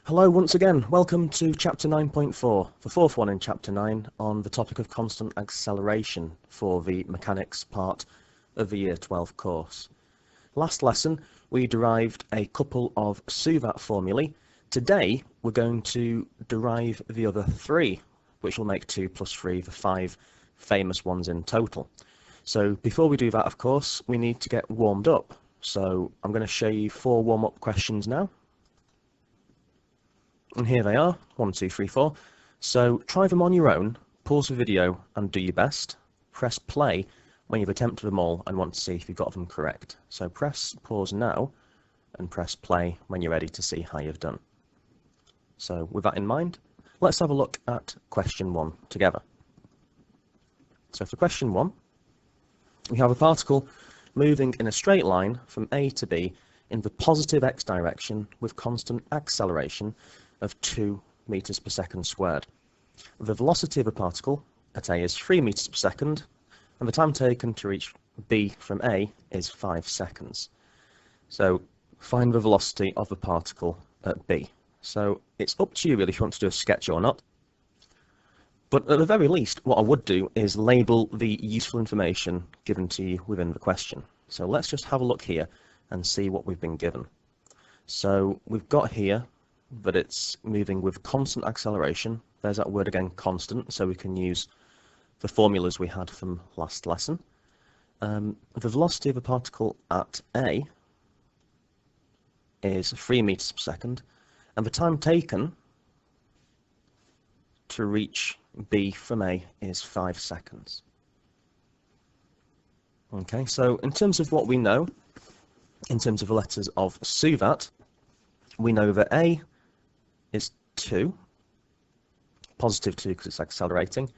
Hello once again, welcome to chapter 9.4, the fourth one in chapter 9 on the topic of constant acceleration for the mechanics part of the year 12 course. Last lesson we derived a couple of SUVAT formulae. Today we're going to derive the other three, which will make 2 plus 3 the 5 famous ones in total. So before we do that, of course, we need to get warmed up. So I'm going to show you 4 warm-up questions now. And here they are, 1, 2, 3, 4. So try them on your own, pause the video and do your best. Press play when you've attempted them all and want to see if you've got them correct. So press pause now and press play when you're ready to see how you've done. So with that in mind, let's have a look at question 1 together. So for question 1, we have a particle moving in a straight line from A to B in the positive x direction with constant acceleration of 2 meters per second squared. The velocity of a particle at A is 3 meters per second, and the time taken to reach B from A is 5 seconds. So find the velocity of the particle at B. So it's up to you really if you want to do a sketch or not. But at the very least, what I would do is label the useful information given to you within the question. So let's just have a look here and see what we've been given. So we've got here that it's moving with constant acceleration. There's that word again, constant, so we can use the formulas we had from last lesson. The velocity of a particle at A is 3 meters per second, and the time taken to reach B from A is 5 seconds. Okay, so in terms of what we know, in terms of the letters of SUVAT, we know that A is 2, positive 2 because it's accelerating.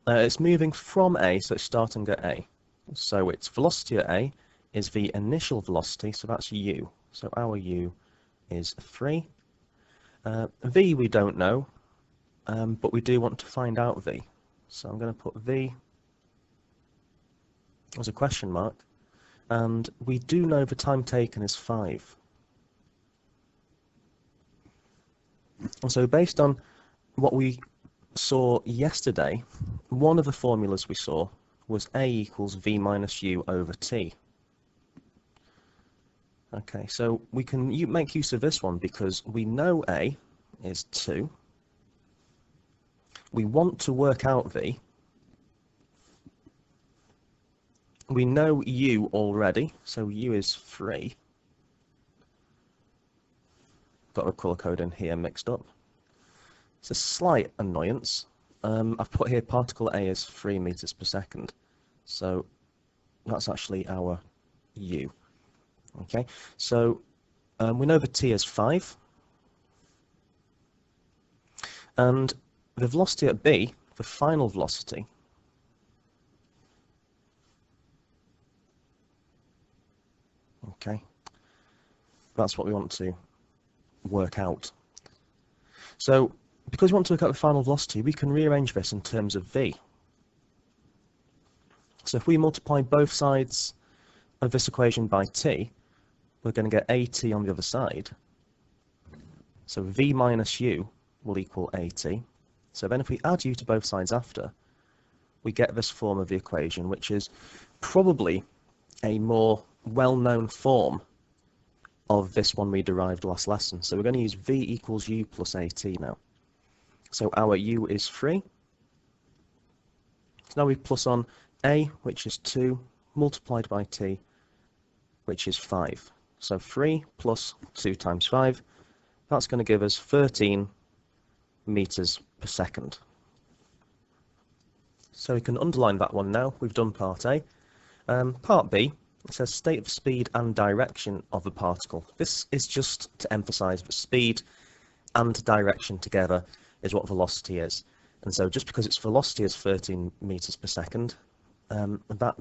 It's moving from A, so it's starting at A. So its velocity at A is the initial velocity, so that's u. So our u is 3. V we don't know, but we do want to find out V. So I'm going to put V as a question mark, and we do know the time taken is 5. And so based on what we saw yesterday, one of the formulas we saw was A equals V minus U over T. Okay, so we can make use of this one because we know A is 2. We want to work out V. We know U already, so U is 3. Got the colour code in here mixed up. It's a slight annoyance. I've put here particle A is 3 meters per second, so that's actually our U. Okay, so we know the T is 5, and the velocity at B, the final velocity, okay, that's what we want to work out. So because we want to work out the final velocity, we can rearrange this in terms of V. So if we multiply both sides of this equation by T, we're going to get AT on the other side. So V minus U will equal AT. So then if we add U to both sides after, we get this form of the equation, which is probably a more well-known form of this one we derived last lesson. So we're going to use V equals U plus AT now. So our U is 3. So now we plus on A, which is 2, multiplied by T, which is 5. So 3 plus 2 times 5, that's going to give us 13 meters per second. So we can underline that one now. We've done part A. Part B, it says state of speed and direction of the particle. This is just to emphasize that speed and direction together is what velocity is. And so just because its velocity is 13 meters per second, that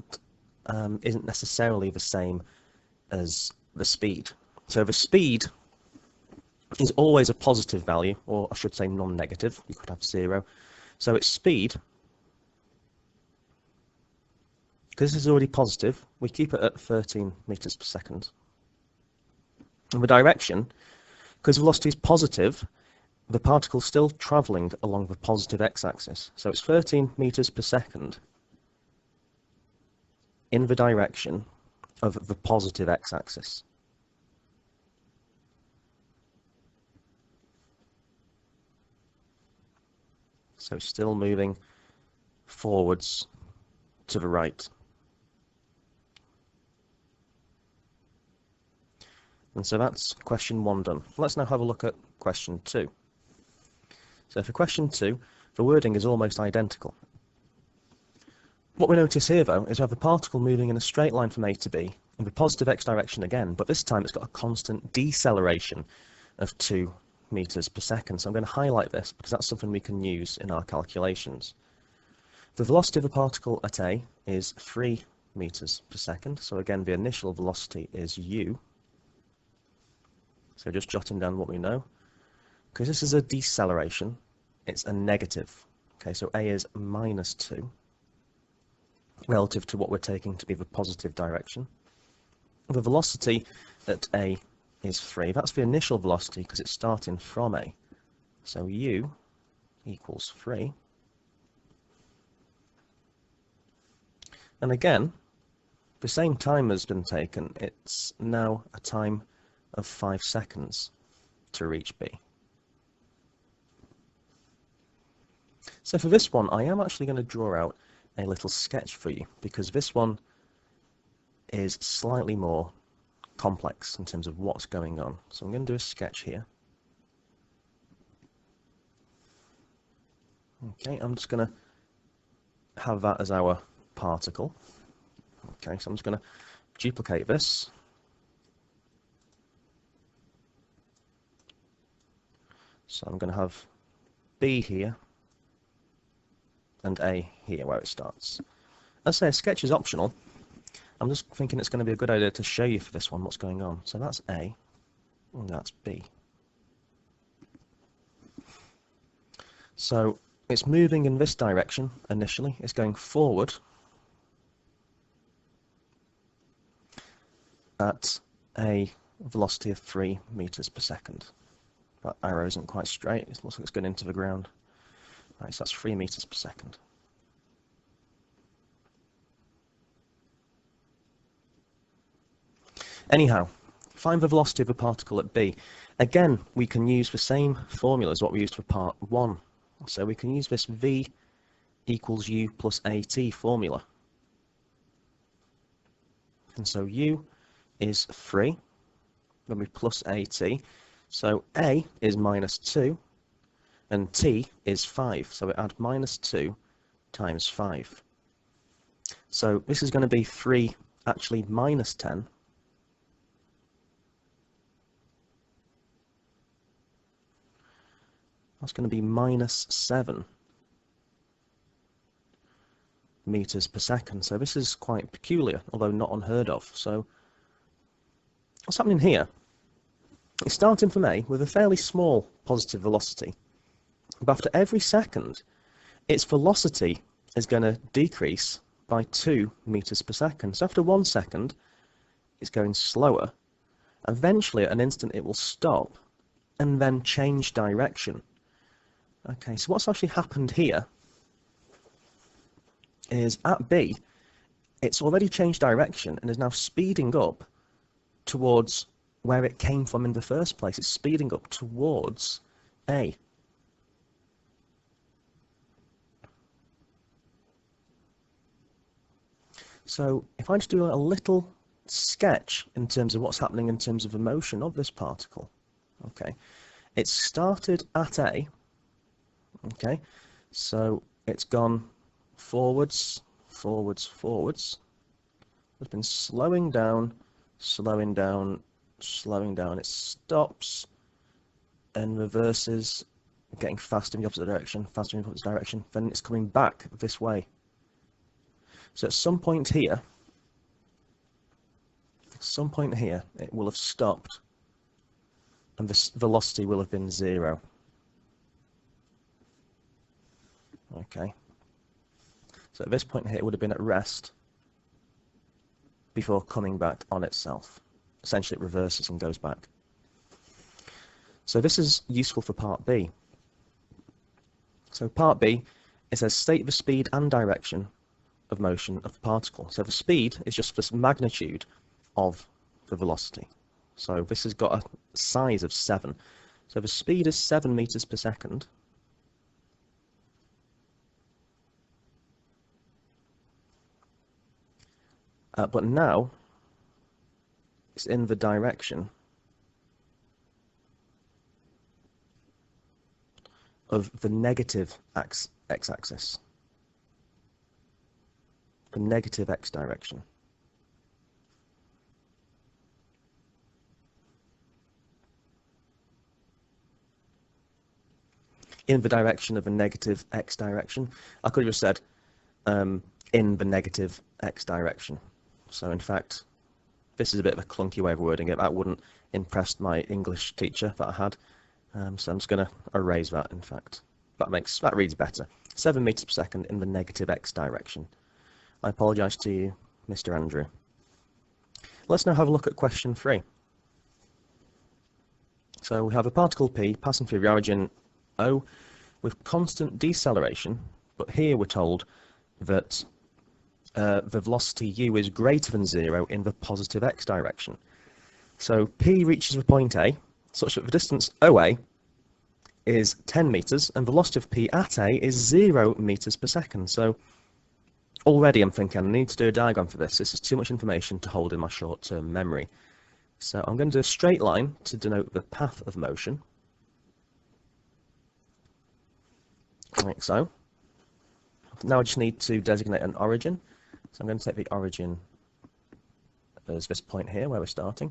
isn't necessarily the same as the speed. So the speed is always a positive value, or I should say non-negative. You could have 0. So its speed, because this is already positive, we keep it at 13 meters per second. And the direction, because velocity is positive, the particle's still travelling along the positive x-axis. So it's 13 meters per second in the direction of the positive x-axis. So still moving forwards to the right. And so that's question 1 done. Let's now have a look at question 2. So for question 2, the wording is almost identical. What we notice here, though, is we have the particle moving in a straight line from A to B in the positive x direction again, but this time it's got a constant deceleration of 2 meters per second. So I'm going to highlight this because that's something we can use in our calculations. The velocity of the particle at A is 3 meters per second. So again, the initial velocity is u. So just jotting down what we know. Because this is a deceleration, it's a negative. Okay, so A is minus 2 relative to what we're taking to be the positive direction. The velocity at A is 3. That's the initial velocity because it's starting from A. So u equals 3. And again, the same time has been taken. It's now a time of 5 seconds to reach B. So for this one, I am actually going to draw out a little sketch for you because this one is slightly more complex in terms of what's going on. So I'm going to do a sketch here. Okay, I'm just going to have that as our particle. Okay, so I'm just going to duplicate this. So I'm going to have B here and A here where it starts. As I say, a sketch is optional. I'm just thinking it's going to be a good idea to show you for this one what's going on. So that's A and that's B. So it's moving in this direction initially. It's going forward at a velocity of 3 meters per second. That arrow isn't quite straight. It looks like it's going into the ground. Right, so that's 3 meters per second. Anyhow, find the velocity of a particle at B. Again, we can use the same formula as what we used for part 1. So we can use this V equals U plus AT formula. And so U is 3, then we plus AT. So A is minus 2, and T is 5. So we add minus 2 times 5. So this is going to be 3, actually minus 10. That's going to be minus 7 meters per second. So this is quite peculiar, although not unheard of. So what's happening here? It's starting from A with a fairly small positive velocity. But after every second, its velocity is going to decrease by 2 meters per second. So after 1 second, it's going slower. Eventually, at an instant, it will stop and then change direction. Okay, so what's actually happened here is at B, it's already changed direction and is now speeding up towards where it came from in the first place. It's speeding up towards A. So if I just do a little sketch in terms of what's happening in terms of the motion of this particle, okay, it started at A, okay, so it's gone forwards, forwards, forwards. It's been slowing down, slowing down, slowing down. It stops and reverses, getting faster in the opposite direction, faster in the opposite direction. Then it's coming back this way. So at some point here, it will have stopped, and the velocity will have been 0. Okay. So at this point here, it would have been at rest before coming back on itself. Essentially, it reverses and goes back. So this is useful for part B. So part B, it says state the speed and direction of motion of the particle. So the speed is just the magnitude of the velocity. So this has got a size of 7. So the speed is 7 meters per second. But now it's in the direction of the negative x-axis, the negative x direction. In the direction of the negative x direction. I could have just said in the negative x direction. So in fact, this is a bit of a clunky way of wording it. That wouldn't impress my English teacher that I had. So I'm just going to erase that, in fact. That reads better. 7 meters per second in the negative x direction. I apologise to you, Mr. Andrew. Let's now have a look at question 3. So we have a particle P passing through the origin O with constant deceleration, but here we're told that the velocity u is greater than 0 in the positive x direction. So P reaches the point A, such that the distance OA is 10 meters, and velocity of P at A is 0 meters per second. So already I'm thinking I need to do a diagram for this. This is too much information to hold in my short-term memory. So I'm going to do a straight line to denote the path of motion. Like so. Now I just need to designate an origin. So I'm going to take the origin as this point here where we're starting.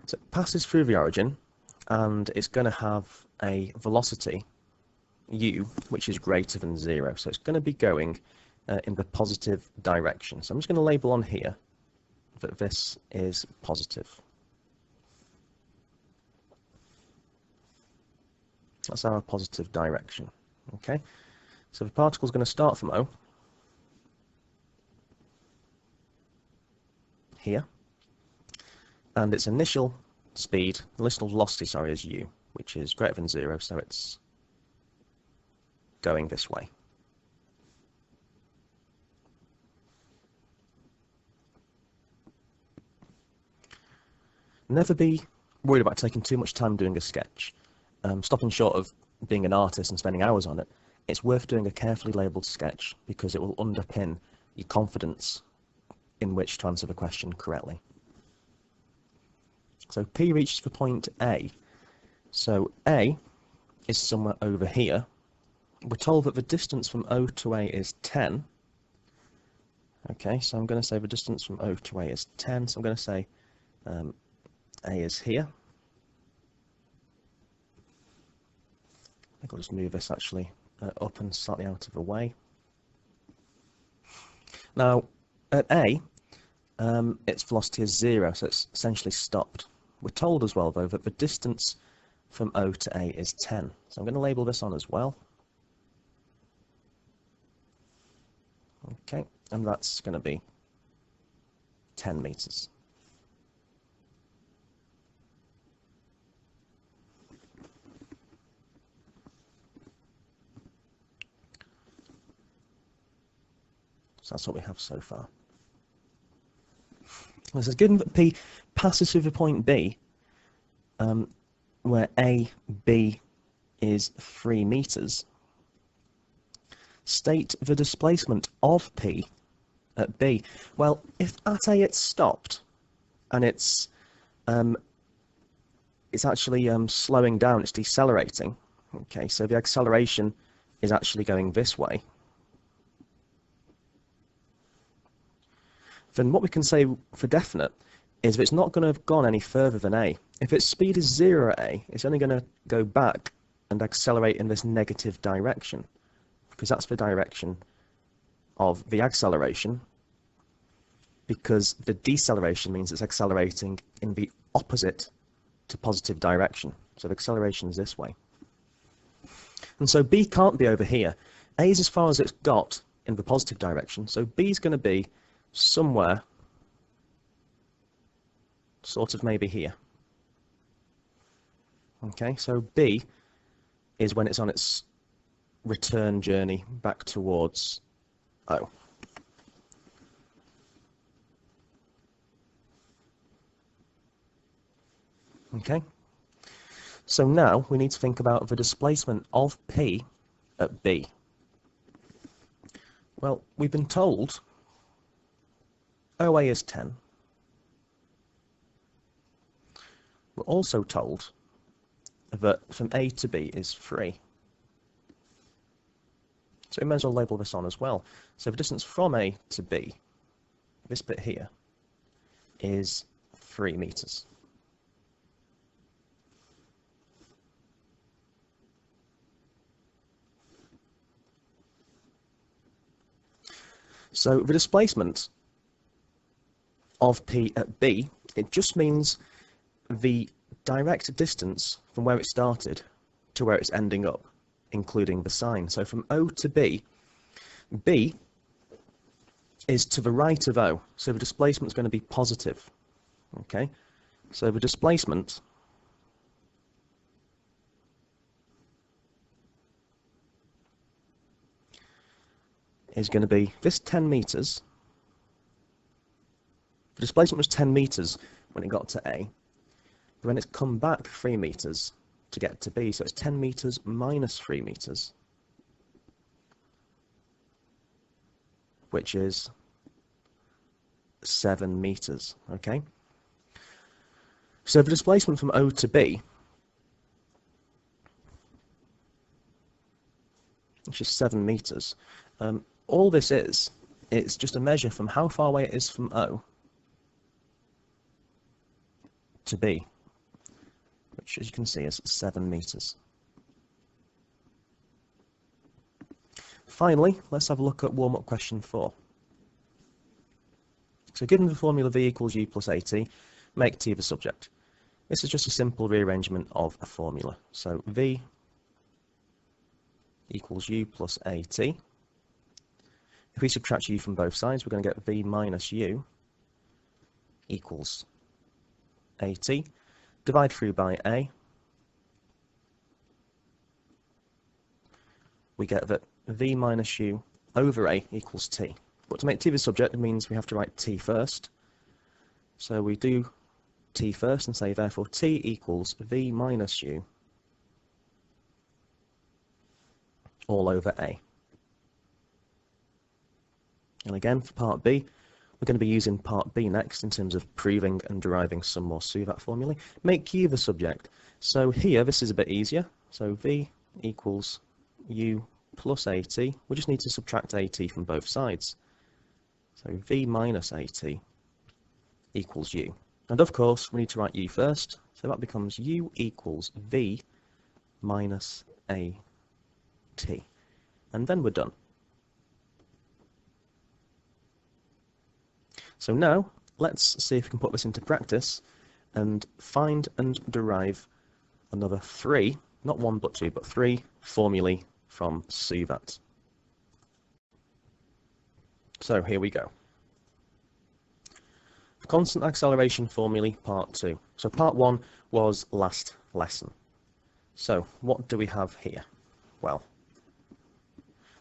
So it passes through the origin and it's going to have a velocity u which is greater than 0. So it's going to be going in the positive direction. So I'm just going to label on here that this is positive. That's our positive direction. Okay, so the particle is going to start from O here, and its initial speed, the initial velocity, sorry, is u, which is greater than 0, so it's going this way. Never be worried about taking too much time doing a sketch. Stopping short of being an artist and spending hours on it, it's worth doing a carefully labelled sketch because it will underpin your confidence in which to answer the question correctly. So P reaches the point A. So A is somewhere over here. We're told that the distance from O to A is 10. Okay, so I'm going to say the distance from O to A is 10. So I'm going to say A is here. I think I'll just move this actually up and slightly out of the way. Now, at A, its velocity is 0, so it's essentially stopped. We're told as well, though, that the distance from O to A is 10. So I'm going to label this on as well. Okay, and that's going to be 10 meters. So that's what we have so far. It says, given that P passes through the point B, where AB is 3 meters, state the displacement of P at B. Well, if at A it's stopped, and it's actually slowing down, it's decelerating, okay, so the acceleration is actually going this way, then what we can say for definite is that it's not going to have gone any further than A. If its speed is 0 at A, it's only going to go back and accelerate in this negative direction, because that's the direction of the acceleration, because the deceleration means it's accelerating in the opposite to positive direction. So the acceleration is this way. And so B can't be over here. A is as far as it's got in the positive direction, so B is going to be somewhere sort of maybe here. Okay, so B is when it's on its return journey back towards O. Okay, so now we need to think about the displacement of P at B. Well, we've been told OA is 10. We're also told that from A to B is 3. So we may as well label this on as well. So the distance from A to B, this bit here, is 3 meters. So the displacement of P at B, it just means the direct distance from where it started to where it's ending up, including the sign. So from O to B, B is to the right of O, so the displacement is going to be positive. Okay, so the displacement is going to be this 10 meters. The displacement was 10 meters when it got to A, but then it's come back 3 meters to get to B, so it's 10 meters minus 3 meters, which is 7 meters, okay? So the displacement from O to B, which is 7 meters, all this is, it's just a measure from how far away it is from O to B, which as you can see is 7 meters. Finally, let's have a look at warm-up question 4. So given the formula V equals U plus AT, make T the subject. This is just a simple rearrangement of a formula. So V equals U plus AT. If we subtract U from both sides, we're going to get V minus U equals AT. Divide through by A. We get that V minus U over A equals T. But to make T the subject, it means we have to write T first. So we do T first and say therefore T equals V minus U all over A. And again, for part B, we're going to be using part B next in terms of proving and deriving some more SUVAT formulae. Make Q the subject. So here, this is a bit easier. So V equals U plus AT. We just need to subtract AT from both sides. So V minus AT equals U. And of course, we need to write U first. So that becomes U equals V minus AT. And then we're done. So now, let's see if we can put this into practice and find and derive another 3, not 1 but 2, but 3 formulae from SUVAT. So here we go. Constant acceleration formulae, part 2. So part 1 was last lesson. So what do we have here? Well,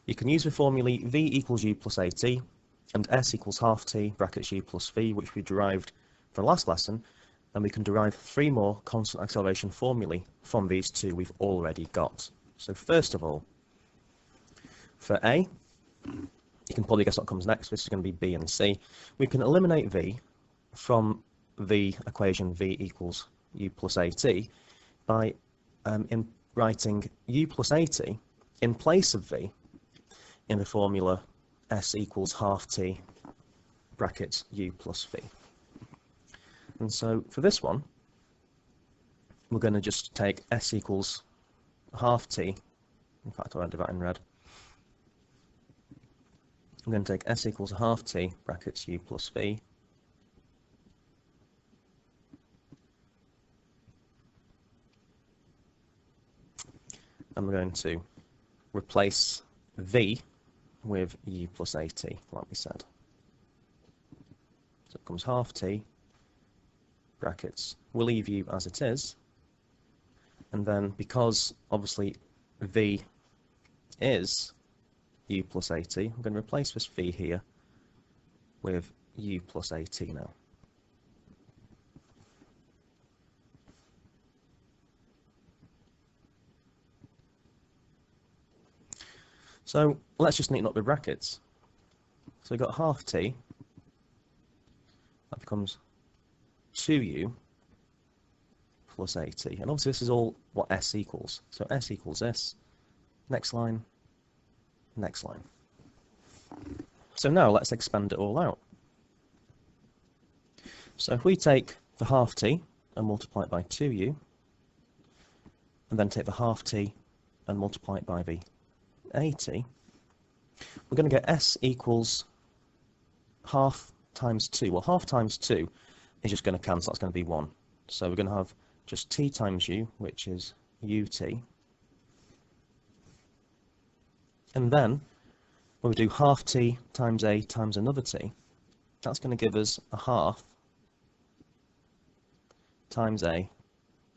you can use the formulae V equals U plus AT and S equals half T brackets U plus V, which we derived from last lesson, and we can derive 3 more constant acceleration formulae from these 2 we've already got. So first of all, for A, you can probably guess what comes next. This is going to be B and C. We can eliminate V from the equation V equals U plus AT by writing U plus AT in place of V in the formula S equals half T brackets U plus V. And so for this one, we're going to just take S equals half T. In fact, I'll do that in red. I'm going to take S equals half T brackets U plus V. And we're going to replace V with U plus AT, like we said. So it becomes half T brackets. We'll leave U as it is. And then because, obviously, v is u plus at, I'm going to replace this v here with u plus at now. So let's just neaten up the brackets. So we've got half t, that becomes 2u plus at. And obviously this is all what s equals. So s equals this, next line, next line. So now let's expand it all out. So if we take the half t and multiply it by 2u, and then take the half t and multiply it by the at, we're going to get s equals half times 2. Well, half times 2 is just going to cancel, that's going to be 1. So we're going to have just t times u, which is ut. And then, when we do half t times a times another t, that's going to give us a half times a,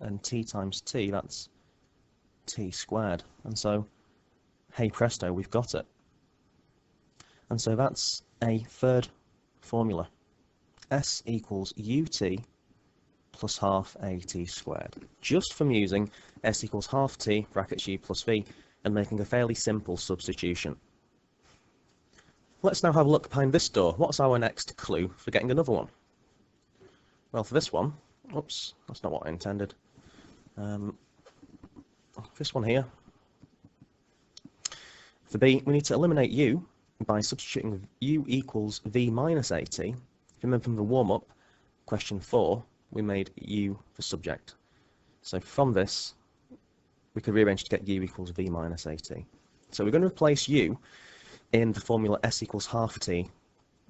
and t times t, that's t squared. And so, hey presto, we've got it. And so that's a third formula. S equals ut plus half at squared. Just from using s equals half t brackets u plus v and making a fairly simple substitution. Let's now have a look behind this door. What's our next clue for getting another one? Well, for this one, oops, that's not what I intended. This one here, for b, we need to eliminate u by substituting u equals v minus at. If you remember from the warm-up, question 4, we made u the subject. So from this, we could rearrange to get u equals v minus at. So we're going to replace u in the formula s equals half t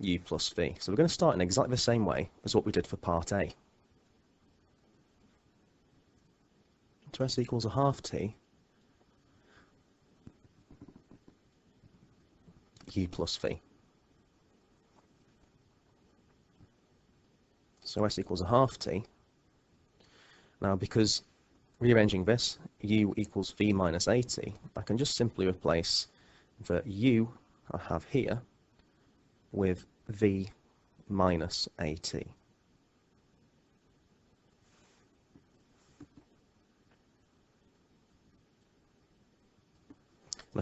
u plus v. So we're going to start in exactly the same way as what we did for part A. So s equals a half t u plus v. So s equals a half t. Now, because rearranging this, u equals v minus at, I can just simply replace the u I have here with v minus at. And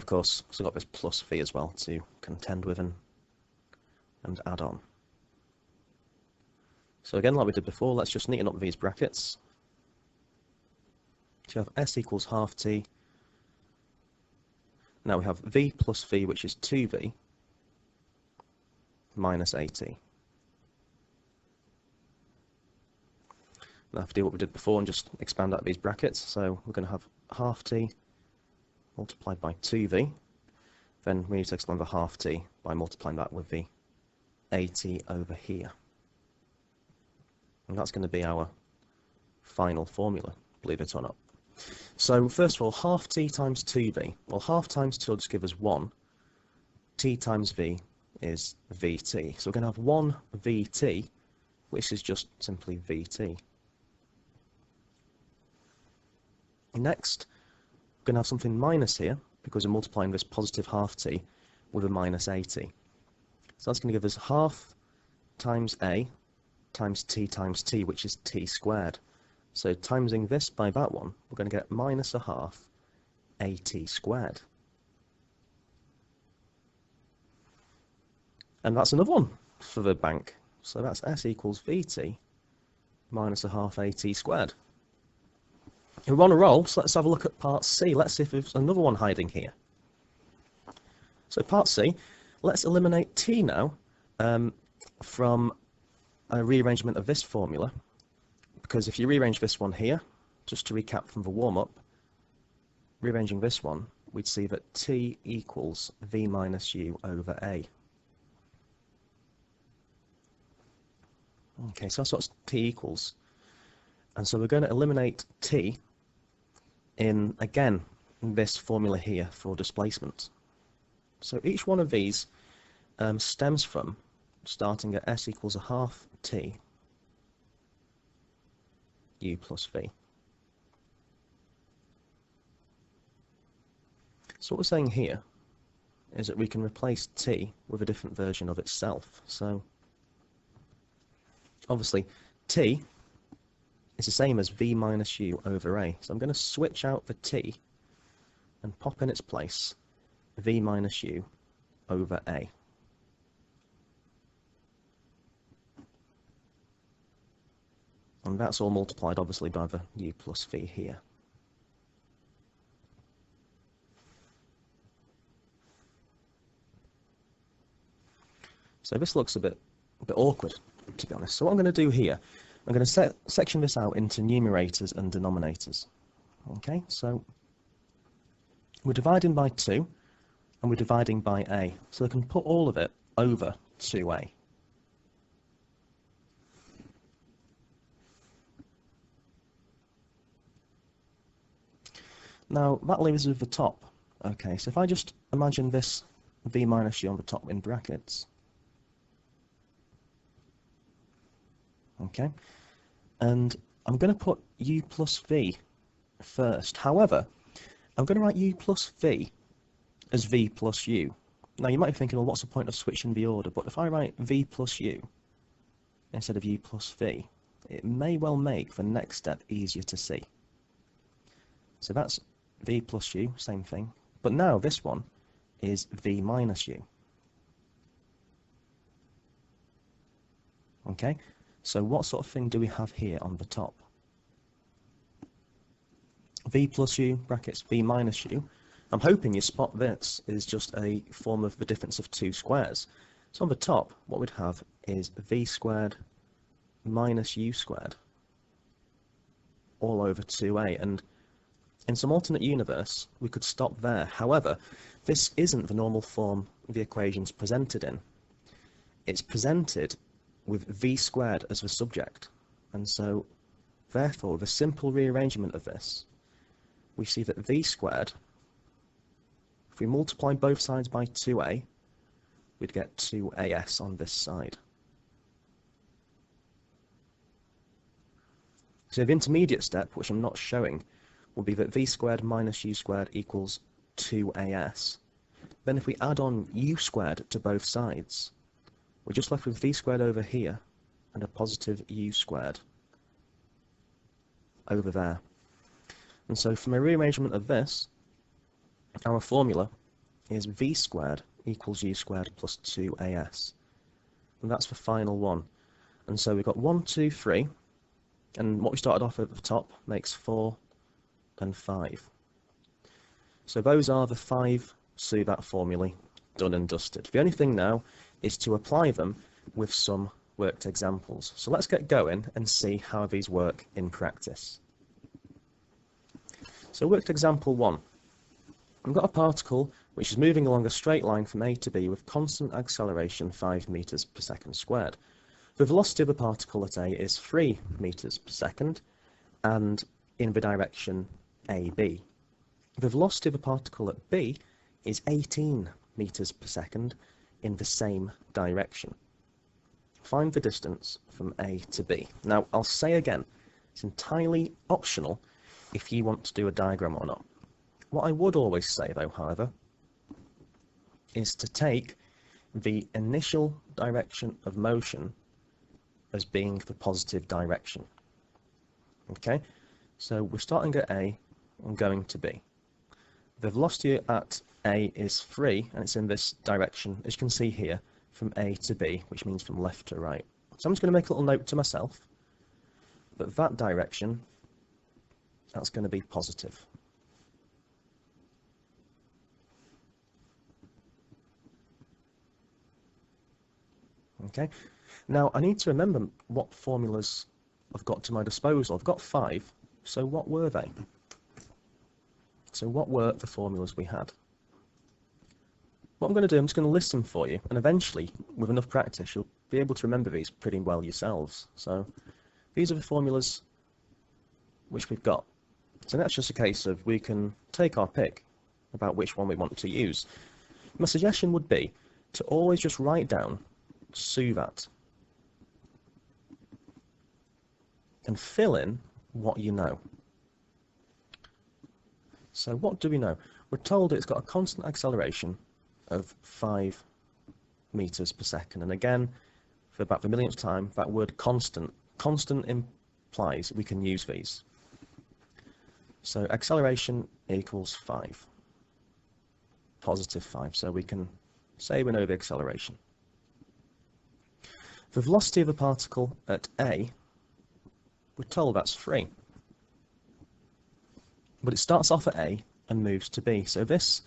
of course, I've got this plus v as well to contend with and add on. So again, like we did before, let's just neaten up these brackets. So you have s equals half t. Now we have v plus v, which is 2v, minus at. Now if we do what we did before and just expand out these brackets, so we're going to have half t multiplied by 2v, then we need to expand the half t by multiplying that with the at over here. And that's going to be our final formula, believe it or not. So first of all, half t times 2v. Well, half times 2 will just give us 1. T times v is vt. So we're going to have 1 vt, which is just simply vt. Next, we're going to have something minus here, because we're multiplying this positive half t with a minus at. So that's going to give us half times a times t, which is t squared. So timesing this by that one, we're going to get minus a half at squared. And that's another one for the bank. So that's s equals vt minus a half at squared. We're on a roll, so let's have a look at part C. Let's see if there's another one hiding here. So part C, let's eliminate t now from a rearrangement of this formula. Because if you rearrange this one here, just to recap from the warm-up, rearranging this one, we'd see that t equals v minus u over a. Okay, so that's what t equals. And so we're going to eliminate t in, again, this formula here for displacement. So each one of these stems from starting at s equals a half t u plus v. So what we're saying here is that we can replace t with a different version of itself. So obviously t is the same as v minus u over a. So I'm going to switch out the t and pop in its place v minus u over a. And that's all multiplied obviously by the u plus v here. So this looks a bit awkward, to be honest. So what I'm going to do here, I'm going to section this out into numerators and denominators. Okay, so we're dividing by 2 and we're dividing by a. So I can put all of it over 2a. Now that leaves us with the top. Okay, so if I just imagine this v minus u on the top in brackets. Okay, and I'm going to put u plus v first. However, I'm going to write u plus v as v plus u. Now you might be thinking, well, what's the point of switching the order? But if I write v plus u instead of u plus v, it may well make the next step easier to see. So that's v plus u, same thing. But now this one is v minus u. Okay, so what sort of thing do we have here on the top? v plus u brackets v minus u. I'm hoping you spot this is just a form of the difference of two squares. So on the top, what we'd have is v squared minus u squared all over 2a. And in some alternate universe, we could stop there. However, this isn't the normal form the equation's presented in. It's presented with v squared as the subject. And so, therefore, the simple rearrangement of this, we see that v squared, if we multiply both sides by 2a, we'd get 2as on this side. So the intermediate step, which I'm not showing, will be that v squared minus u squared equals 2as. Then if we add on u squared to both sides, we're just left with v squared over here and a positive u squared over there. And so from a rearrangement of this, our formula is v squared equals u squared plus 2as. And that's the final one. And so we've got 1, 2, 3, and what we started off at the top makes 4 and 5. So those are the 5 SUVAT formulae done and dusted. The only thing now is to apply them with some worked examples. So let's get going and see how these work in practice. So worked example 1. I've got a particle which is moving along a straight line from A to B with constant acceleration 5 meters per second squared. The velocity of the particle at A is 3 meters per second and in the direction AB. The velocity of the particle at B is 18 meters per second in the same direction. Find the distance from A to B. Now, I'll say again, it's entirely optional if you want to do a diagram or not. What I would always say, though, however, is to take the initial direction of motion as being the positive direction. Okay, so we're starting at A and going to B. The velocity at A is 3, and it's in this direction, as you can see here, from A to B, which means from left to right. So I'm just going to make a little note to myself that that direction, that's going to be positive. Okay, now I need to remember what formulas I've got to my disposal. I've got 5, so what were they? So what were the formulas we had? What I'm going to do, I'm just going to list them for you, and eventually, with enough practice, you'll be able to remember these pretty well yourselves. So these are the formulas which we've got. So that's just a case of we can take our pick about which one we want to use. My suggestion would be to always just write down SUVAT and fill in what you know. So what do we know? We're told it's got a constant acceleration of 5 meters per second. And again, for about the millionth time, that word constant implies we can use these. So acceleration equals 5, positive 5. So we can say we know the acceleration. The velocity of a particle at A, we're told that's 3. But it starts off at A and moves to B. So this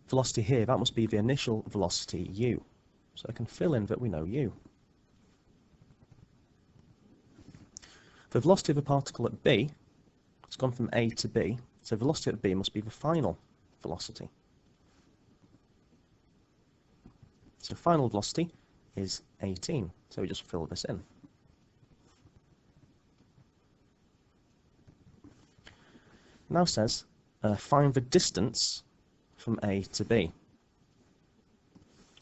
velocity here, that must be the initial velocity u. So I can fill in that we know u. The velocity of a particle at B, it's gone from A to B, so velocity at B must be the final velocity. So final velocity is 18, so we just fill this in. Now says, find the distance from A to B.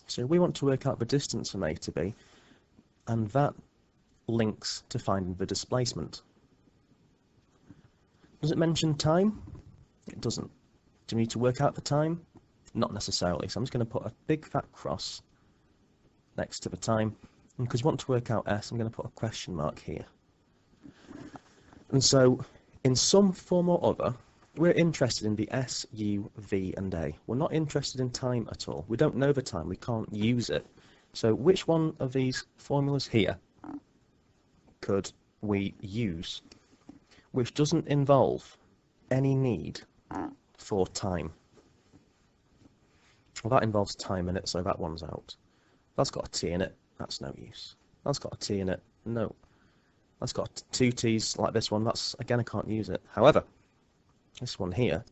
So we want to work out the distance from A to B, and that links to finding the displacement. Does it mention time? It doesn't. Do we need to work out the time? Not necessarily. So I'm just going to put a big fat cross next to the time. And because we want to work out S, I'm going to put a question mark here. And so, in some form or other, we're interested in the S, U, V, and A. We're not interested in time at all. We don't know the time. We can't use it. So which one of these formulas here could we use which doesn't involve any need for time? Well, that involves time in it, so that one's out. That's got a T in it. That's no use. That's got a T in it. No. That's got 2 T's like this one. That's, again, I can't use it. However, this one here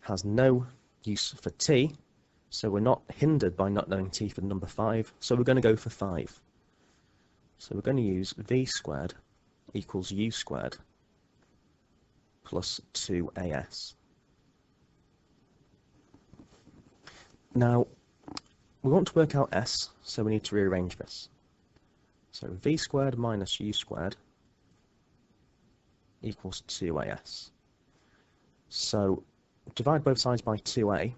has no use for T, so we're not hindered by not knowing T for the number 5, so we're going to go for 5. So we're going to use V squared equals U squared plus 2AS. Now, we want to work out S, so we need to rearrange this. So V squared minus U squared equals 2AS. So divide both sides by 2a,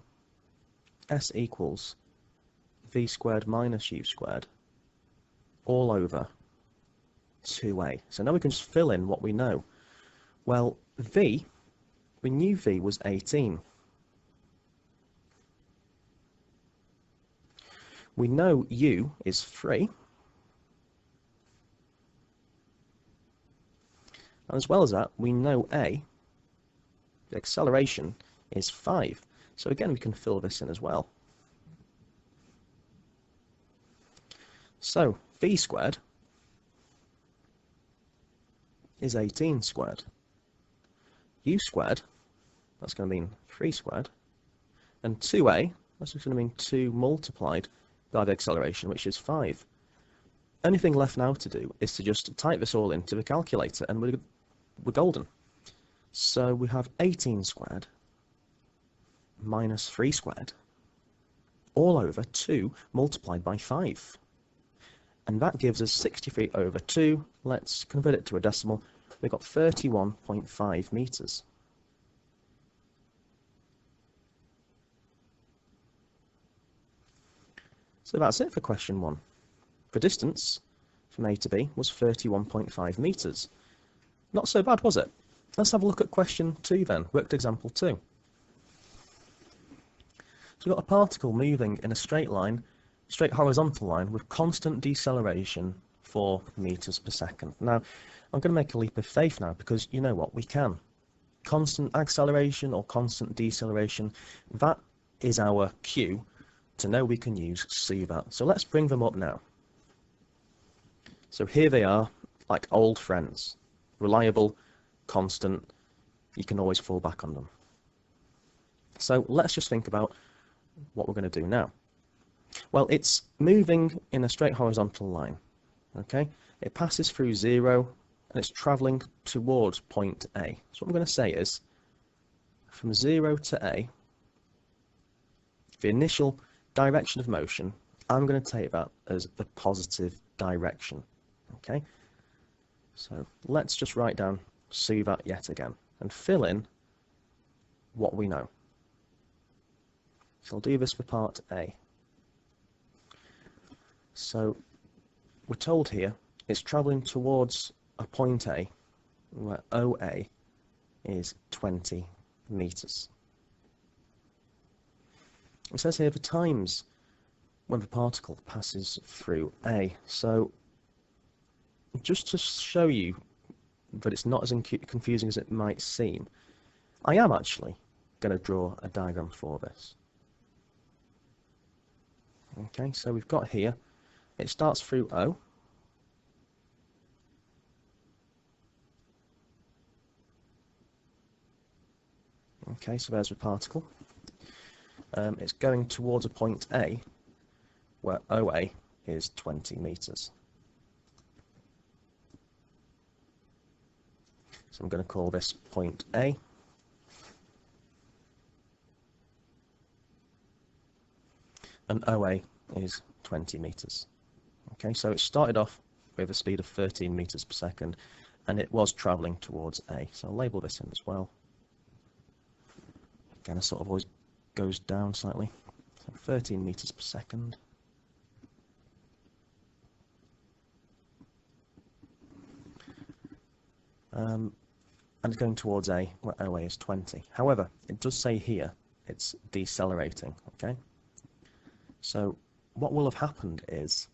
S equals V squared minus U squared all over 2a. So now we can just fill in what we know. Well, V, we knew V was 18. We know U is 3. And as well as that, we know A, the acceleration, is 5. So again, we can fill this in as well. So V squared is 18 squared. U squared, that's going to mean 3 squared. And 2a, that's just going to mean 2 multiplied by the acceleration, which is 5. Anything left now to do is to just type this all into the calculator, and we're golden. So we have 18 squared minus 3 squared all over 2 multiplied by 5. And that gives us 63 over 2. Let's convert it to a decimal. We've got 31.5 meters. So that's it for question 1. The distance from A to B was 31.5 meters. Not so bad, was it? Let's have a look at question 2 then, worked example 2. So we've got a particle moving in a straight line, straight horizontal line, with constant deceleration 4 meters per second. Now, I'm going to make a leap of faith now, because you know what, we can. Constant acceleration or constant deceleration, that is our cue to know we can use SUVAT. So let's bring them up now. So here they are, like old friends. Reliable, constant, you can always fall back on them. So let's just think about what we're going to do now. Well, it's moving in a straight horizontal line, okay? It passes through 0 and it's travelling towards point A. So what I'm going to say is, from 0 to A, the initial direction of motion, I'm going to take that as the positive direction, okay? So let's just write down SUVAT yet again and fill in what we know. So I'll do this for part A. So we're told here it's travelling towards a point A where OA is 20 metres. It says here the times when the particle passes through A. So just to show you that it's not as confusing as it might seem, I am actually going to draw a diagram for this. Okay, so we've got here, it starts through O. Okay, so there's the particle. It's going towards a point A where OA is 20 metres. So I'm going to call this point A. And OA is 20 metres. Okay, so it started off with a speed of 13 metres per second, and it was travelling towards A. So I'll label this in as well. Again, it sort of always goes down slightly. So 13 metres per second. And it's going towards A, where OA is 20. However, it does say here it's decelerating, okay? So what will have happened is,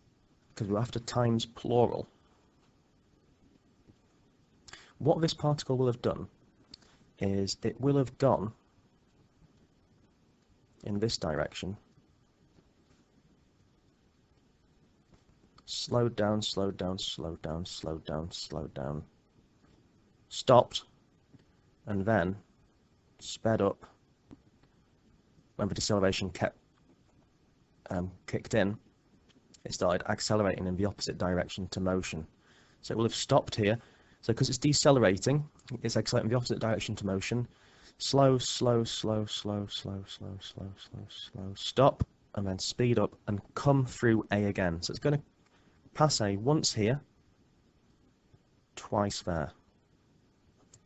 because we're after times plural, what this particle will have done is it will have gone in this direction, slowed down, slowed down, slowed down, slowed down, slowed down, stopped, and then sped up when the deceleration kicked in. It started accelerating in the opposite direction to motion. So it will have stopped here. So because it's decelerating, it's accelerating in the opposite direction to motion. Slow, slow, slow, slow, slow, slow, slow, slow, slow, stop, and then speed up and come through A again. So it's going to pass A once here, twice there.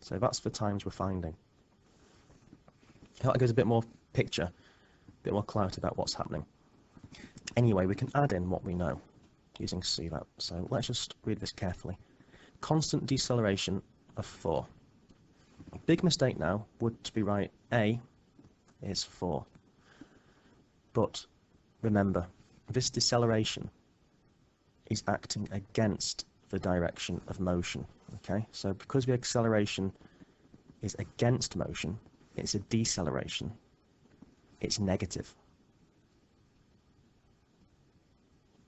So that's the times we're finding. That gives a bit more picture, a bit more clarity about what's happening. Anyway, we can add in what we know using SUVAT. So let's just read this carefully. Constant deceleration of 4. A big mistake now would to be write A is 4. But remember, this deceleration is acting against the direction of motion. Okay, so because the acceleration is against motion, it's a deceleration. It's negative.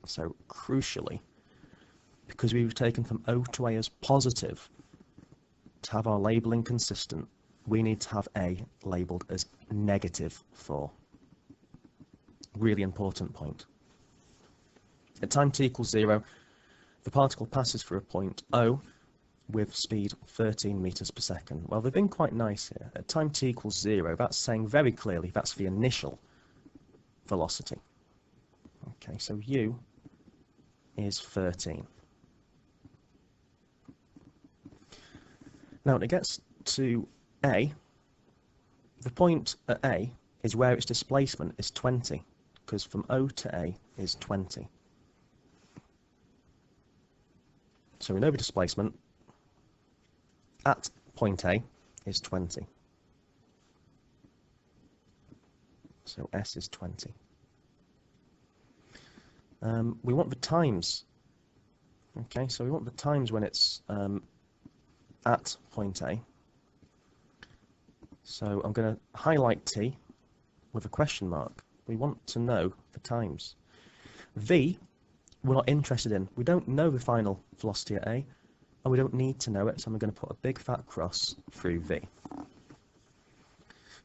So crucially, because we've taken from O to A as positive, to have our labelling consistent, we need to have A labelled as -4. Really important point. At time t equals 0, the particle passes through a point O with speed 13 metres per second. Well, they've been quite nice here. At time t equals 0, that's saying very clearly that's the initial velocity. Okay, so U is 13. Now, when it gets to A, the point at A is where its displacement is 20, because from O to A is 20. So we know the displacement at point A is 20. So S is 20. We want the times. Okay, so we want the times when it's at point A. So I'm going to highlight T with a question mark. We want to know the times. V, we're not interested in. We don't know the final velocity at A, and we don't need to know it, so I'm going to put a big fat cross through V.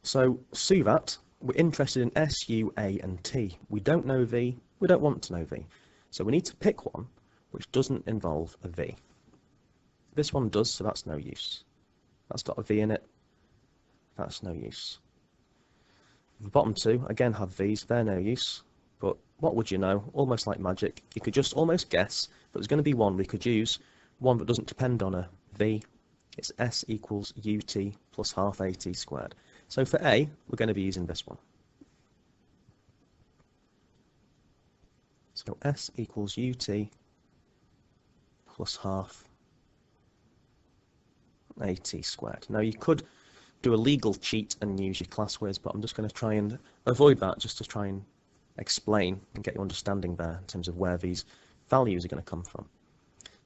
So SUVAT, we're interested in S, U, A, and T. We don't know V, we don't want to know V. So we need to pick one which doesn't involve a V. This one does, so that's no use. That's got a V in it, that's no use. The bottom two, again, have V's, they're no use. But what would you know? Almost like magic. You could just almost guess that there's going to be one we could use, one that doesn't depend on a V. It's S equals UT plus half AT squared. So for A, we're going to be using this one. So S equals UT plus half AT squared. Now you could do a legal cheat and use your class whiz, but I'm just going to try and avoid that just to try and explain and get your understanding there in terms of where these values are going to come from.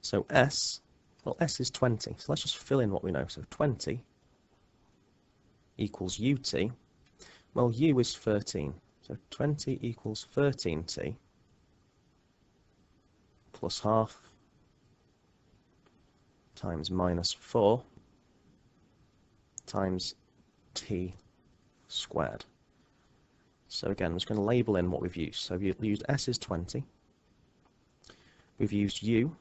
So S, well, S is 20, so let's just fill in what we know. So 20 equals UT, well, U is 13, so 20 equals 13T plus half times minus 4 times T squared. So again, I'm just going to label in what we've used. So we've used S is 20, we've used U,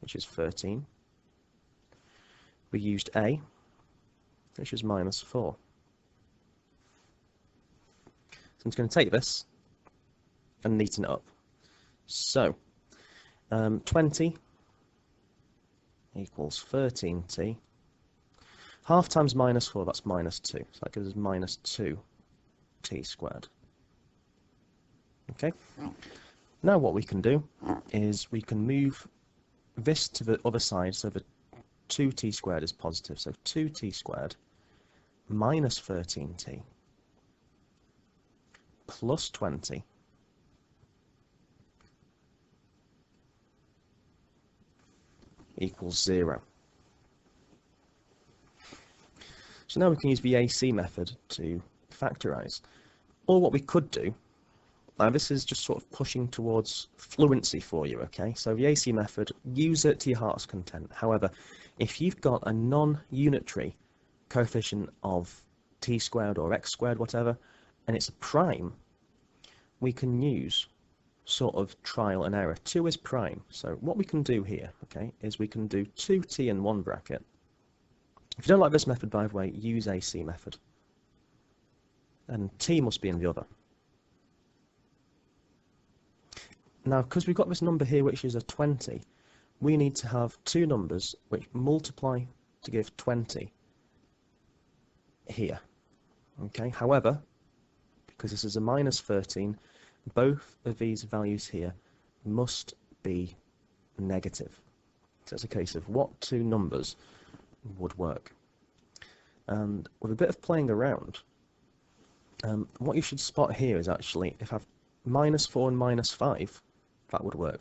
which is 13, we used A, which is minus 4. So I'm just going to take this and neaten it up. So 20 equals 13T. Half times minus 4, that's minus 2. So that gives us minus 2T squared. Okay? Now what we can do is we can move this to the other side so the 2T squared is positive. So 2T squared minus 13T plus 20 equals 0. So now we can use the AC method to factorize. Or what we could do, now this is just sort of pushing towards fluency for you, okay? So the AC method, use it to your heart's content. However, if you've got a non-unitary coefficient of t squared or x squared, whatever, and it's a prime, we can use sort of trial and error. 2 is prime. So what we can do here, okay, is we can do 2t in one bracket. If you don't like this method, by the way, use AC method. And t must be in the other. Now, because we've got this number here, which is a 20, we need to have two numbers which multiply to give 20 here. Okay. However, because this is a minus 13, both of these values here must be negative. So it's a case of what two numbers would work. And with a bit of playing around, what you should spot here is actually, if I have minus 4 and minus 5, that would work.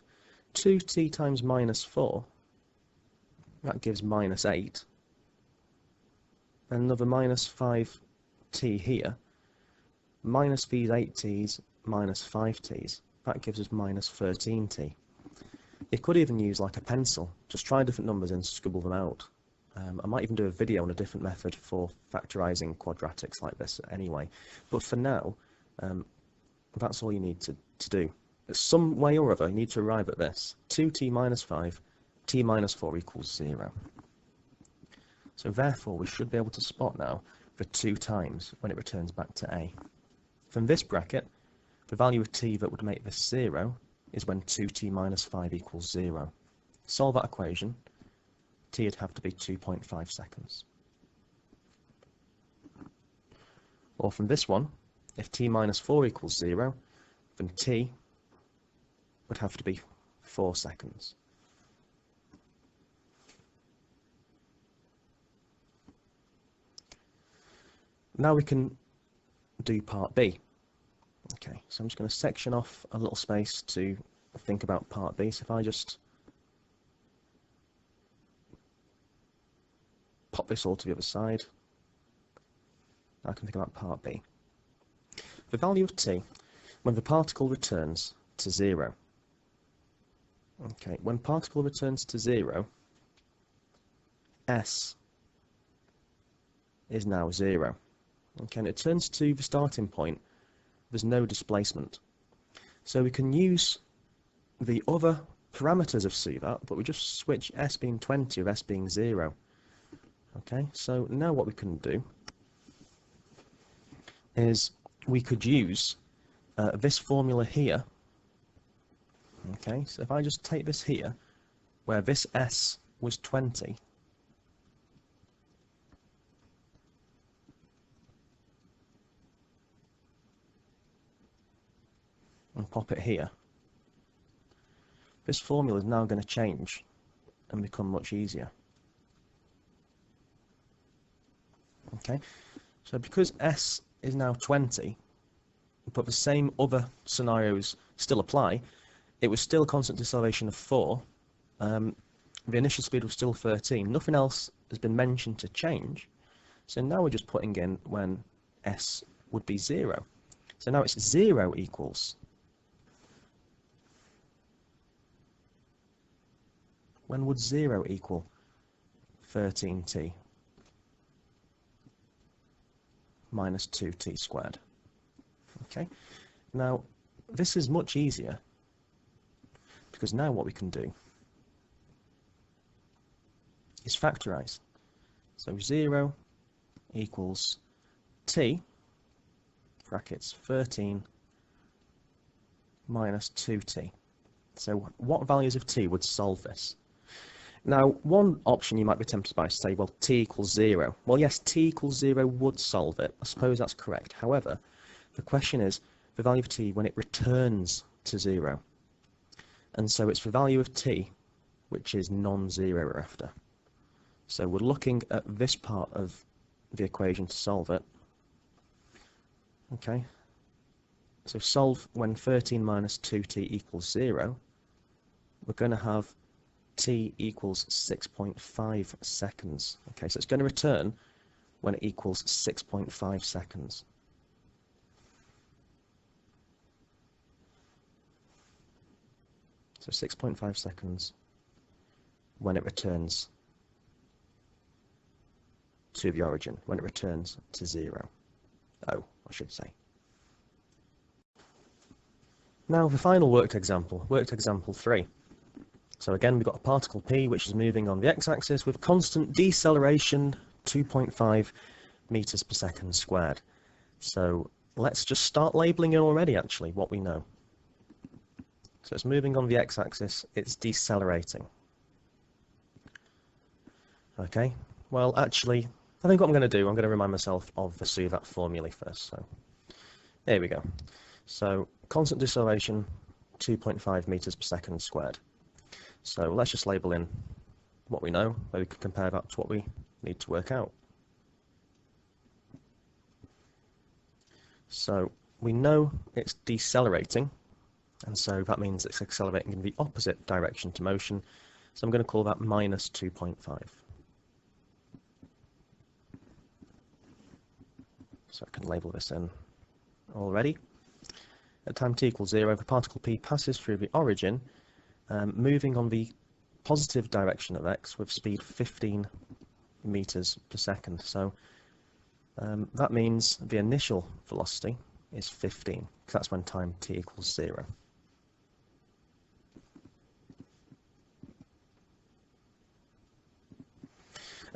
2t times minus 4, that gives minus 8. And another minus 5t here, minus these 8t's, minus 5t's, that gives us minus 13t. You could even use like a pencil, just try different numbers and scribble them out. I might even do a video on a different method for factorising quadratics like this anyway, but for now, that's all you need to do. Some way or other, you need to arrive at this. 2t minus 5, t minus 4 equals 0. So therefore, we should be able to spot now the 2 times when it returns back to A. From this bracket, the value of t that would make this 0 is when 2t minus 5 equals 0. Solve that equation, t would have to be 2.5 seconds. Or from this one, if t minus 4 equals 0, then t would have to be 4 seconds. Now we can do part B. Okay, so I'm just going to section off a little space to think about part B. So if I just pop this all to the other side, I can think about part B. The value of t when the particle returns to 0. Okay, when particle returns to 0, S is now 0. Okay, and it turns to the starting point, there's no displacement. So we can use the other parameters of SUVAT, but we just switch S being 20 with S being 0. Okay, so now what we can do is we could use this formula here. Okay, so if I just take this here, where this S was 20, and pop it here, this formula is now going to change and become much easier. Okay, so because S is now 20, but the same other scenarios still apply, it was still a constant deceleration of 4, the initial speed was still 13, nothing else has been mentioned to change, so now we're just putting in when S would be 0. So now it's 0 equals, when would 0 equal 13t minus 2t squared? Okay, now this is much easier because now what we can do is factorize. So 0 equals t, brackets 13 minus 2t. So what values of t would solve this? Now, one option you might be tempted by to say, well, t equals 0. Well, yes, t equals 0 would solve it. I suppose that's correct. However, the question is the value of t when it returns to 0. And so it's the value of t which is non-zero we're after. So we're looking at this part of the equation to solve it. Okay, so solve when 13 minus 2t equals 0. We're going to have t equals 6.5 seconds. Okay, so it's going to return when it equals 6.5 seconds. So 6.5 seconds when it returns to the origin, when it returns to 0. I should say. Now the final worked example 3. So again, we've got a particle P which is moving on the x-axis with constant deceleration 2.5 meters per second squared. So let's just start labeling it already, actually, what we know. So it's moving on the x-axis, it's decelerating. Okay, well actually, I think what I'm going to do, I'm going to remind myself of the SUVAT formulae first. So there we go. So constant deceleration 2.5 meters per second squared. So let's just label in what we know, where we can compare that to what we need to work out. So we know it's decelerating, and so that means it's accelerating in the opposite direction to motion. So I'm going to call that minus 2.5. So I can label this in already. At time t equals 0, the particle P passes through the origin, moving on the positive direction of x with speed 15 meters per second. So that means the initial velocity is 15, because that's when time t equals 0.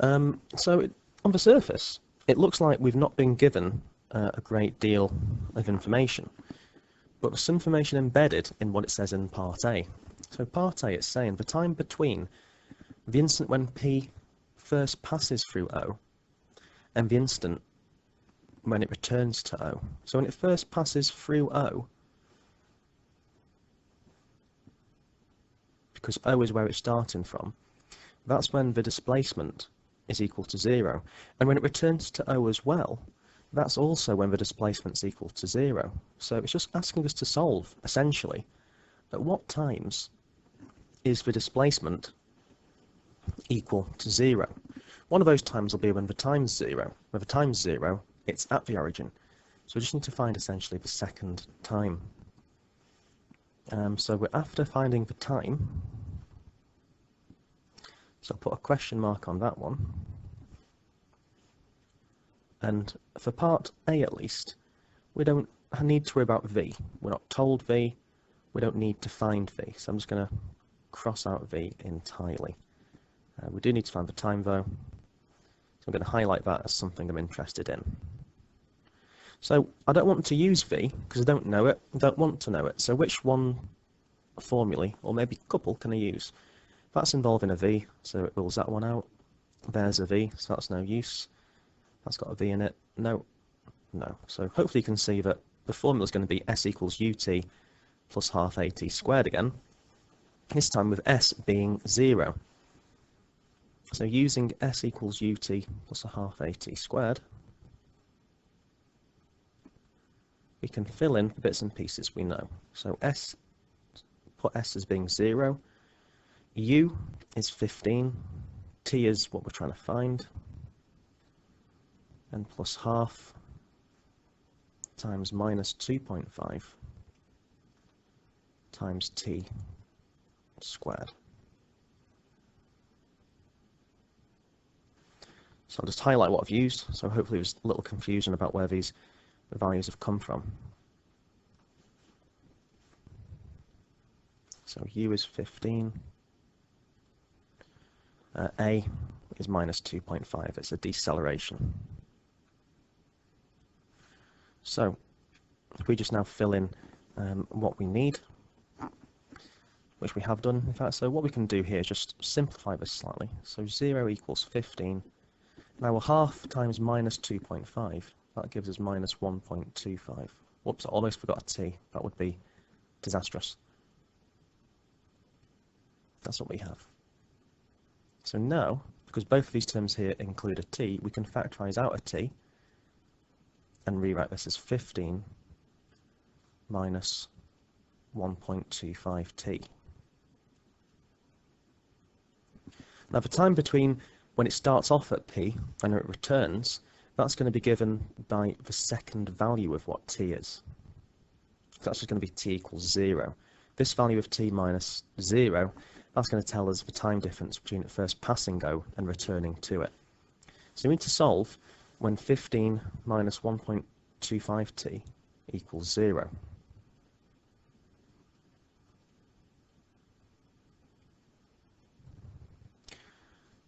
On the surface, it looks like we've not been given a great deal of information, but there's some information embedded in what it says in part A. So part A, it's saying the time between the instant when P first passes through O and the instant when it returns to O. So when it first passes through O, because O is where it's starting from, that's when the displacement is equal to 0. And when it returns to O as well, that's also when the displacement's equal to 0. So it's just asking us to solve, essentially, at what times is the displacement equal to 0. One of those times will be when the time's 0. When the time's 0, it's at the origin. So we just need to find essentially the second time. So we're after finding the time. So I'll put a question mark on that one. And for part A at least, we don't need to worry about V. We're not told V. We don't need to find V. So I'm just going to cross out V entirely. We do need to find the time though. So I'm going to highlight that as something I'm interested in. So I don't want to use V because I don't know it. I don't want to know it. So which one formulae, or maybe a couple, can I use? That's involving a V, so it rules that one out. There's a V, so that's no use. That's got a V in it. No. So hopefully you can see that the formula is going to be S equals UT plus half at squared again, this time with s being 0. So using s equals ut plus a half at squared, we can fill in the bits and pieces we know. So put s as being 0, u is 15, t is what we're trying to find, and plus half times minus 2.5 times t squared. So I'll just highlight what I've used, so hopefully there's a little confusion about where these values have come from. So u is 15, a is minus 2.5, it's a deceleration. So if we just now fill in what we need, which we have done in fact, so what we can do here is just simplify this slightly. So 0 equals 15. Now we're half times minus 2.5, that gives us minus 1.25. Whoops, I almost forgot a t, that would be disastrous. That's what we have. So now, because both of these terms here include a t, we can factorise out a t and rewrite this as 15 minus 1.25t. Now the time between when it starts off at p and it returns, that's going to be given by the second value of what t is. So that's just going to be t equals 0. This value of t minus 0, that's going to tell us the time difference between it first passing O and returning to it. So we need to solve when 15 minus 1.25t equals 0.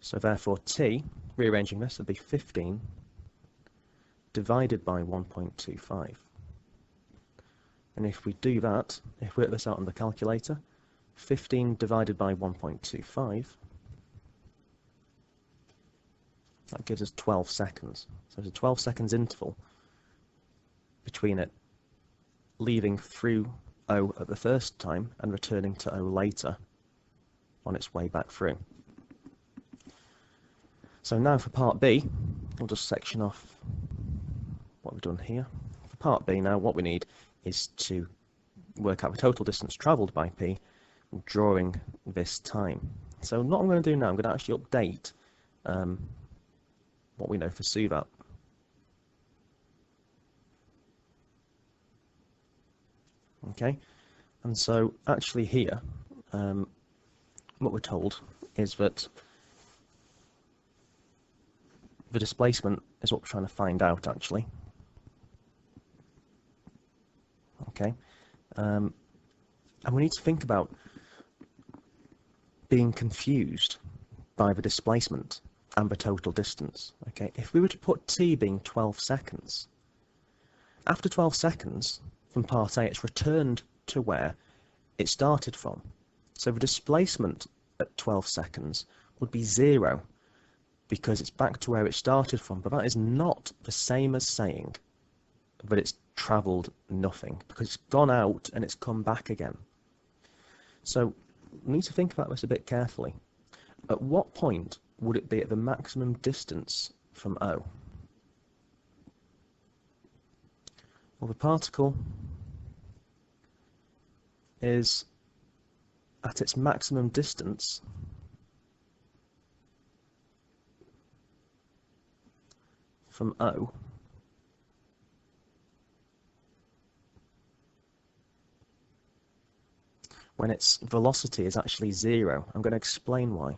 So therefore t, rearranging this, would be 15 divided by 1.25. And if we do that, if we work this out on the calculator, 15 divided by 1.25, that gives us 12 seconds. So there's a 12 seconds interval between it leaving through O at the first time and returning to O later on its way back through. So now for part B, we'll just section off what we've done here. For part B now, what we need is to work out the total distance travelled by P during this time. So what I'm going to do now, I'm going to actually update what we know for SUVAT. Okay, and so actually here, what we're told is that the displacement is what we're trying to find out actually. Okay, and we need to think about being confused by the displacement and the total distance. Okay, if we were to put t being 12 seconds, after 12 seconds from part A, it's returned to where it started from. So the displacement at 12 seconds would be 0 because it's back to where it started from, but that is not the same as saying that it's travelled nothing, because it's gone out and it's come back again. So we need to think about this a bit carefully. At what point would it be at the maximum distance from O? Well, the particle is at its maximum distance from O when its velocity is actually 0. I'm going to explain why.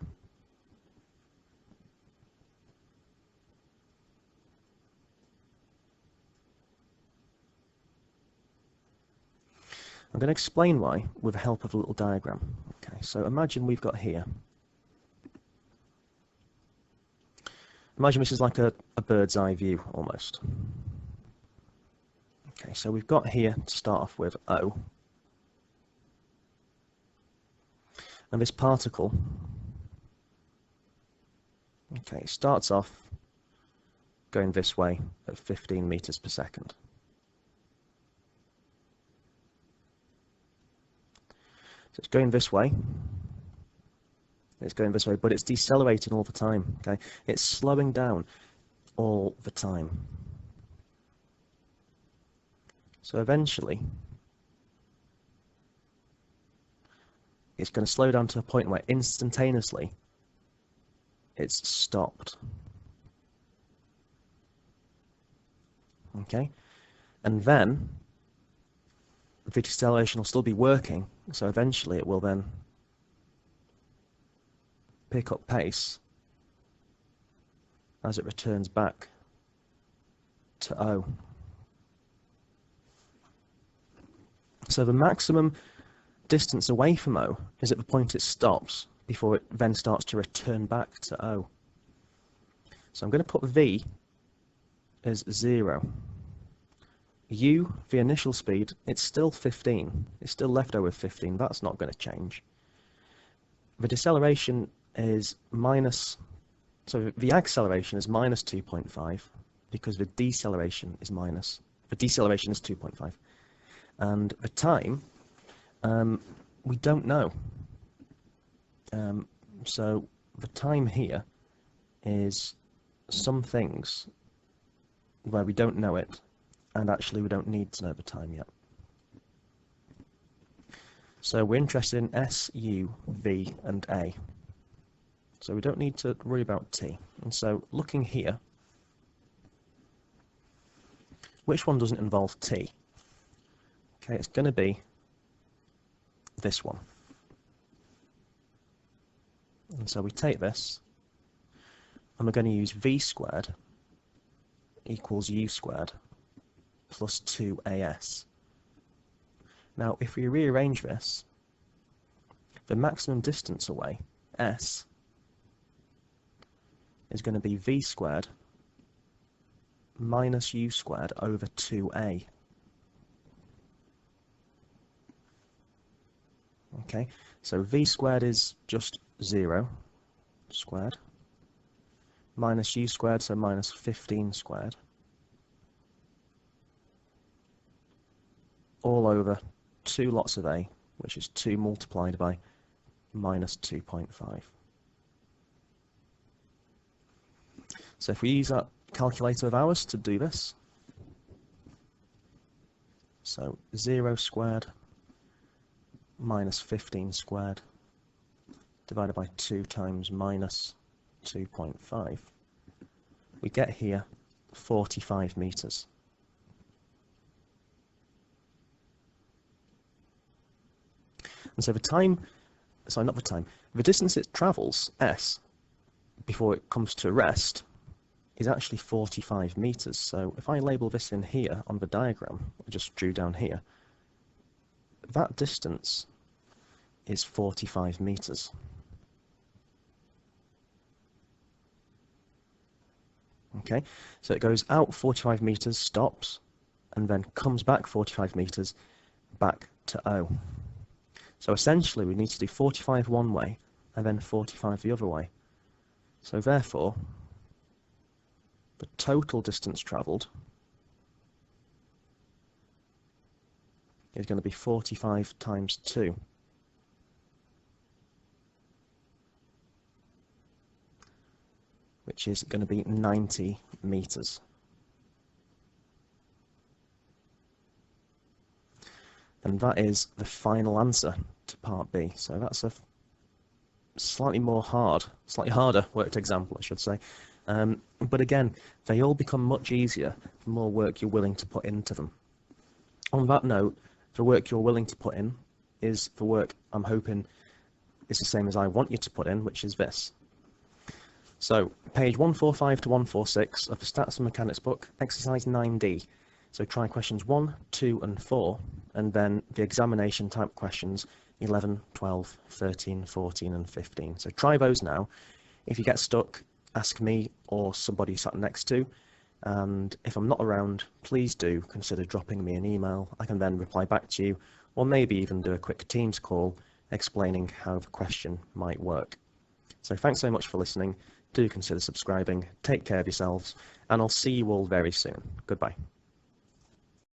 I'm going to explain why with the help of a little diagram. Okay, so imagine we've got here. Imagine this is like a bird's eye view almost. Okay, so we've got here to start off with O. And this particle, okay, starts off going this way at 15 meters per second. So it's going this way. It's going this way, but it's decelerating all the time. Okay, it's slowing down all the time. So eventually, it's going to slow down to a point where instantaneously it's stopped. Okay, and then the deceleration will still be working, so eventually it will then pick up pace as it returns back to O. So the maximum distance away from O is at the point it stops before it then starts to return back to O. So I'm going to put V as 0. U, the initial speed, it's still 15. It's still left over 15. That's not going to change. The deceleration is so the acceleration is minus 2.5 because the deceleration is 2.5. And the time, we don't know. So the time here is some things where we don't know it, and actually we don't need to know the time yet. So we're interested in S, U, V, and A. So we don't need to worry about T. And so looking here, which one doesn't involve T? Okay, it's going to be this one. And so we take this, and we're going to use V squared equals U squared plus 2AS. Now, if we rearrange this, the maximum distance away, S, is going to be V squared minus U squared over 2A. Okay, so V squared is just 0 squared, minus U squared, so minus 15 squared, all over 2 lots of A, which is 2 multiplied by minus 2.5. So if we use that calculator of ours to do this, so 0 squared minus 15 squared divided by 2 times minus 2.5, we get here 45 meters. And so the distance it travels, S, before it comes to rest, is actually 45 meters. So if I label this in here on the diagram I just drew down here, that distance is 45 meters. Okay, so it goes out 45 meters, stops, and then comes back 45 meters back to O. So essentially we need to do 45 one way and then 45 the other way. So therefore, the total distance travelled is going to be 45 times 2. Which is going to be 90 meters. And that is the final answer to part B. So that's a slightly harder worked example, I should say. But again, they all become much easier the more work you're willing to put into them. On that note, the work you're willing to put in is the work I'm hoping is the same as I want you to put in, which is this. So, page 145 to 146 of the Stats and Mechanics book, exercise 9D. So try questions 1, 2 and 4, and then the examination type questions 11, 12, 13, 14 and 15. So try those now. If you get stuck, ask me or somebody you sat next to, and if I'm not around, please do consider dropping me an email. I can then reply back to you, or maybe even do a quick Teams call explaining how the question might work. So thanks so much for listening. Do consider subscribing, take care of yourselves, and I'll see you all very soon. Goodbye.